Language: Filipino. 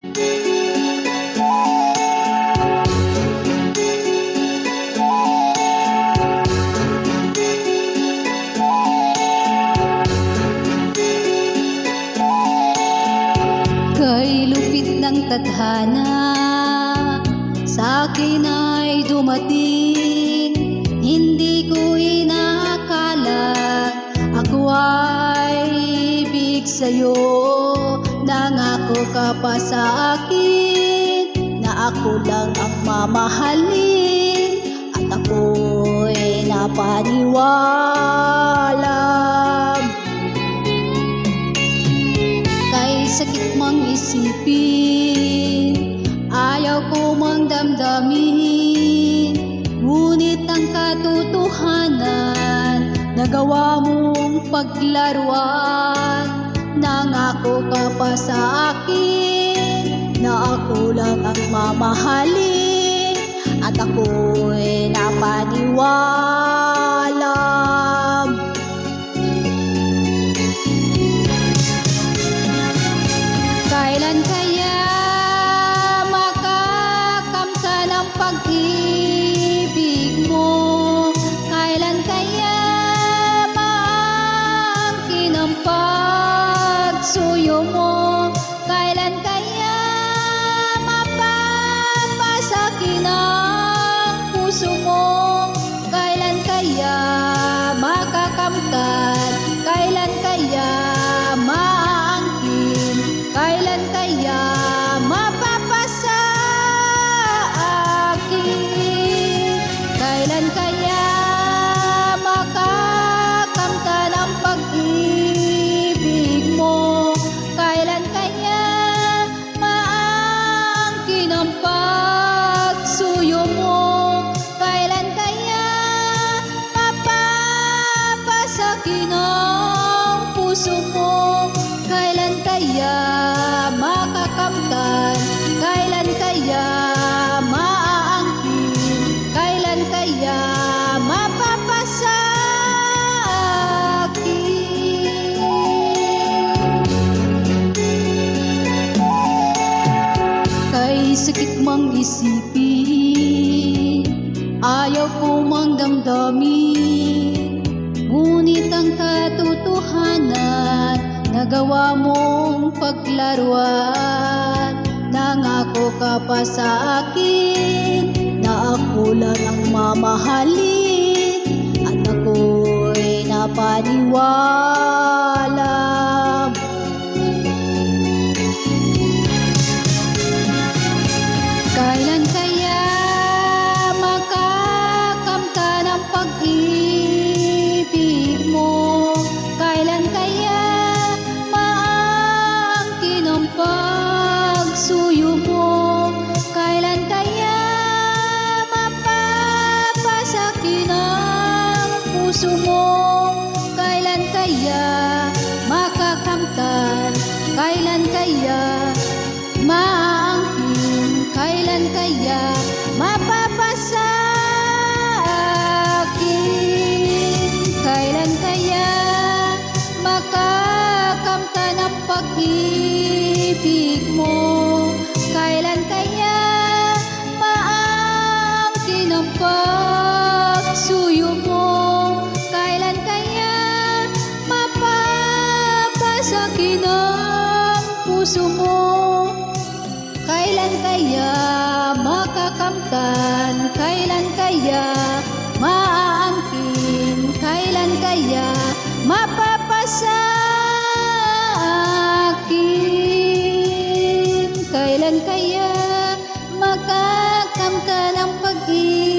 Kay lupit ng tadhana, sa'kin ay dumating. Hindi ko inakala ako ay ibig sa'yo. Nangako ka pa sa akin na ako lang ang mamahalin, at ako'y napaniwala. Kay sakit mang isipin, ayaw ko mang damdamin, ngunit ang katotohanan nagawa mong paglaruan. Nangako ka pa sa akin na ako lang ang mamahalin, at ako'y napaniwala. Kailan kaya makakamtan ang pag-ibig mo? Kailan kaya maangkin ang pagsuyo mo? Kailan kaya mapapasakin ang puso mo? Kailan kaya makakamtan? Kailan kaya maangkin? Kailan kaya mapapasa akin? Kailan kaya makakamtan ang pag-ibig mo? Kailan kaya maangkin ang pagsuyo mo? Kailan kaya mapapasakin ang puso mo? Kailan kaya makakamtan? Kailan kaya maaangkin? Kailan kaya mapapasa akin? Kay sakit mang isipin, ayaw ko mang damdamin, ngunit ang katotohanan nagawa mong paglaruan. Nangako ka pa sa akin na ako lang ang mamahalin, at ako'y napaniwala. Kailan kaya makakamtan ang pag-ibig mo? Kailan kaya maangkin ang pagsuyo mo? Kailan kaya mapapasakin ang puso mo? Kailan kaya makakamtan? Kailan kaya maangkin? Kailan kaya mapapasa akin? Kailan kaya makakamtan ang pag-ibig mo? Kailan kaya maangkin ang pagsuyo mo? Kailan kaya mapapasakin ang puso mo? Kailan kaya makakamtan? Kailan kaya maaangkin? Kailan kaya mapapasa akin? Kailan kaya makakamtan ang pag-ibig?